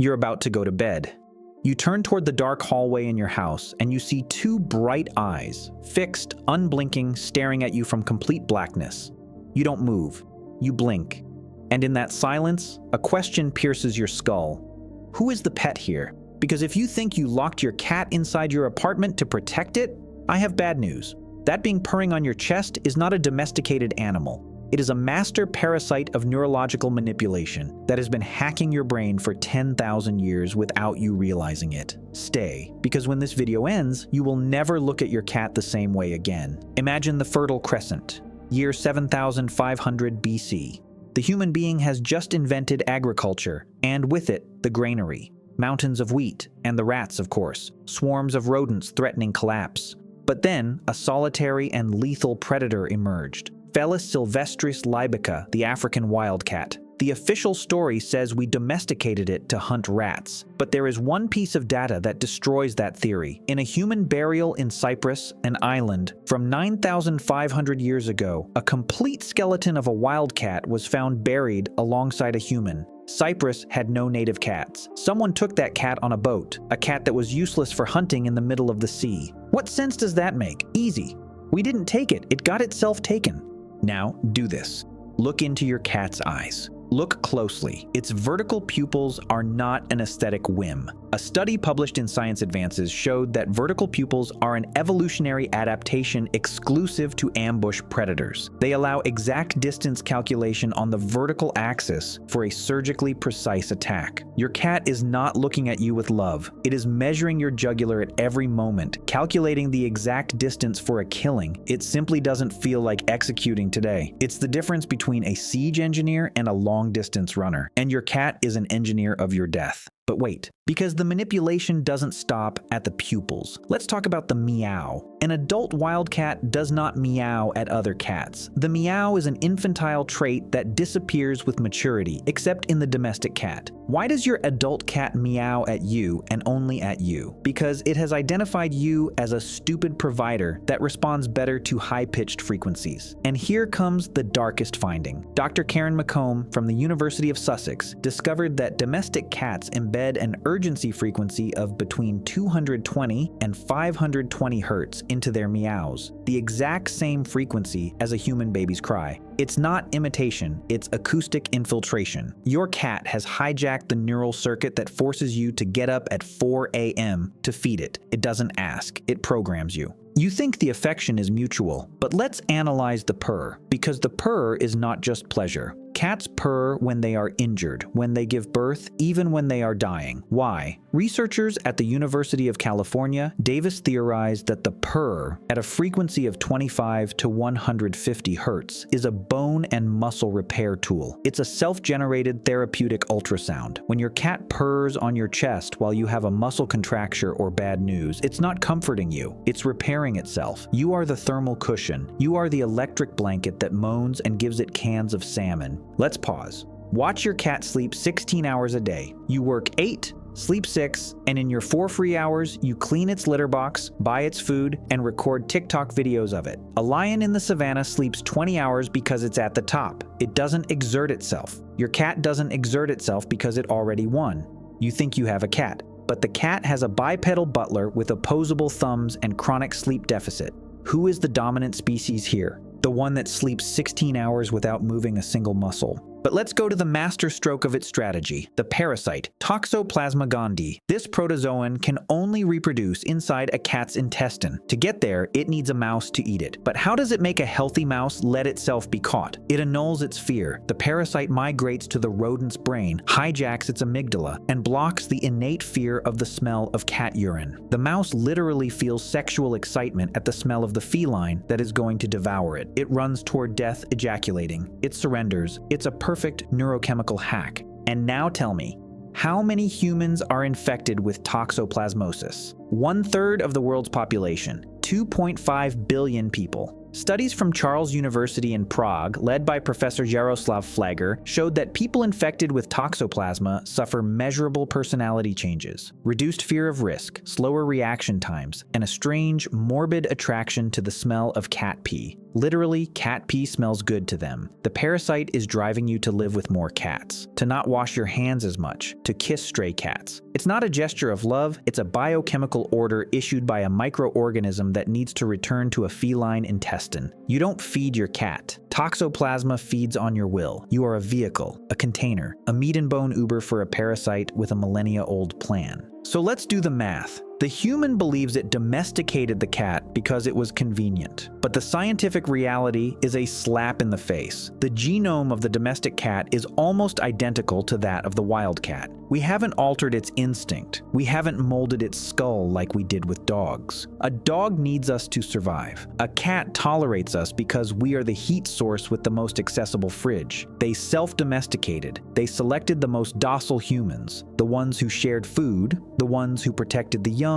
You're about to go to bed. You turn toward the dark hallway in your house and you see two bright eyes, fixed, unblinking, staring at you from complete blackness. You don't move. You blink. And in that silence, a question pierces your skull. Who is the pet here? Because if you think you locked your cat inside your apartment to protect it, I have bad news. That being purring on your chest is not a domesticated animal. It is a master parasite of neurological manipulation that has been hacking your brain for 10,000 years without you realizing it. Stay, because when this video ends, you will never look at your cat the same way again. Imagine the Fertile Crescent, year 7,500 BC. The human being has just invented agriculture, and with it, the granary. Mountains of wheat, and the rats, of course. Swarms of rodents threatening collapse. But then, a solitary and lethal predator emerged. Felis sylvestris libica, the African wildcat. The official story says we domesticated it to hunt rats, but there is one piece of data that destroys that theory. In a human burial in Cyprus, an island, from 9,500 years ago, a complete skeleton of a wildcat was found buried alongside a human. Cyprus had no native cats. Someone took that cat on a boat, a cat that was useless for hunting in the middle of the sea. What sense does that make? Easy. We didn't take it, it got itself taken. Now, do this. Look into your cat's eyes. Look closely. Its vertical pupils are not an aesthetic whim. A study published in Science Advances showed that vertical pupils are an evolutionary adaptation exclusive to ambush predators. They allow exact distance calculation on the vertical axis for a surgically precise attack. Your cat is not looking at you with love. It is measuring your jugular at every moment, calculating the exact distance for a killing. It simply doesn't feel like executing today. It's the difference between a siege engineer and a long-distance runner, and your cat is an engineer of your death. But wait, because the manipulation doesn't stop at the pupils. Let's talk about the meow. An adult wildcat does not meow at other cats. The meow is an infantile trait that disappears with maturity, except in the domestic cat. Why does your adult cat meow at you and only at you? Because it has identified you as a stupid provider that responds better to high-pitched frequencies. And here comes the darkest finding. Dr. McComb from the University of Sussex discovered that domestic cats embed an urgency frequency of between 220 and 520 Hz into their meows, the exact same frequency as a human baby's cry. It's not imitation, it's acoustic infiltration. Your cat has hijacked the neural circuit that forces you to get up at 4 a.m. to feed it. It doesn't ask, it programs you. You think the affection is mutual, but let's analyze the purr, because the purr is not just pleasure. Cats purr when they are injured, when they give birth, even when they are dying. Why? Researchers at the University of California, Davis theorized that the purr, at a frequency of 25 to 150 Hz, is a bone and muscle repair tool. It's a self-generated therapeutic ultrasound. When your cat purrs on your chest while you have a muscle contracture or bad news, it's not comforting you, it's repairing itself. You are the thermal cushion. You are the electric blanket that moans and gives it cans of salmon. Let's pause. Watch your cat sleep 16 hours a day. You work 8, sleep 6, and in your 4 free hours, you clean its litter box, buy its food, and record TikTok videos of it. A lion in the savannah sleeps 20 hours because it's at the top. It doesn't exert itself. Your cat doesn't exert itself because it already won. You think you have a cat, but the cat has a bipedal butler with opposable thumbs and chronic sleep deficit. Who is the dominant species here? The one that sleeps 16 hours without moving a single muscle. But let's go to the master stroke of its strategy, the parasite, Toxoplasma gondii. This protozoan can only reproduce inside a cat's intestine. To get there, it needs a mouse to eat it. But how does it make a healthy mouse let itself be caught? It annuls its fear. The parasite migrates to the rodent's brain, hijacks its amygdala, and blocks the innate fear of the smell of cat urine. The mouse literally feels sexual excitement at the smell of the feline that is going to devour it. It runs toward death ejaculating. It surrenders. It's a perfect neurochemical hack. And now tell me, how many humans are infected with toxoplasmosis? 1/3 of the world's population, 2.5 billion people. Studies from Charles University in Prague, led by Professor Jaroslav Flegr, showed that people infected with toxoplasma suffer measurable personality changes, reduced fear of risk, slower reaction times, and a strange, morbid attraction to the smell of cat pee. Literally, cat pee smells good to them. The parasite is driving you to live with more cats, to not wash your hands as much, to kiss stray cats. It's not a gesture of love, it's a biochemical order issued by a microorganism that needs to return to a feline intestine. You don't feed your cat. Toxoplasma feeds on your will. You are a vehicle, a container, a meat and bone Uber for a parasite with a millennia-old plan. So let's do the math. The human believes it domesticated the cat because it was convenient. But the scientific reality is a slap in the face. The genome of the domestic cat is almost identical to that of the wild cat. We haven't altered its instinct. We haven't molded its skull like we did with dogs. A dog needs us to survive. A cat tolerates us because we are the heat source with the most accessible fridge. They self-domesticated. They selected the most docile humans, the ones who shared food, the ones who protected the young.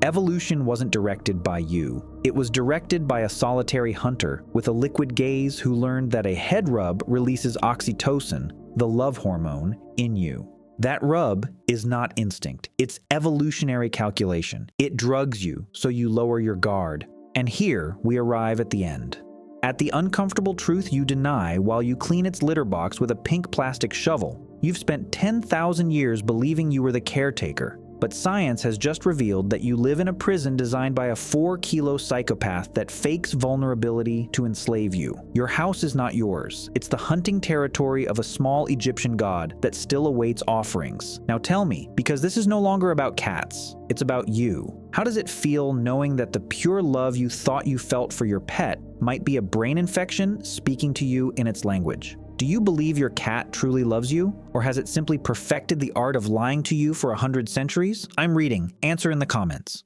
Evolution wasn't directed by you. It was directed by a solitary hunter with a liquid gaze who learned that a head rub releases oxytocin, the love hormone, in you. That rub is not instinct. It's evolutionary calculation. It drugs you, so you lower your guard. And here we arrive at the end. At the uncomfortable truth you deny while you clean its litter box with a pink plastic shovel. You've spent 10,000 years believing you were the caretaker. But science has just revealed that you live in a prison designed by a 4-kilo psychopath that fakes vulnerability to enslave you. Your house is not yours. It's the hunting territory of a small Egyptian god that still awaits offerings. Now tell me, because this is no longer about cats, it's about you. How does it feel knowing that the pure love you thought you felt for your pet might be a brain infection speaking to you in its language? Do you believe your cat truly loves you? Or has it simply perfected the art of lying to you for 100 centuries? I'm reading. Answer in the comments.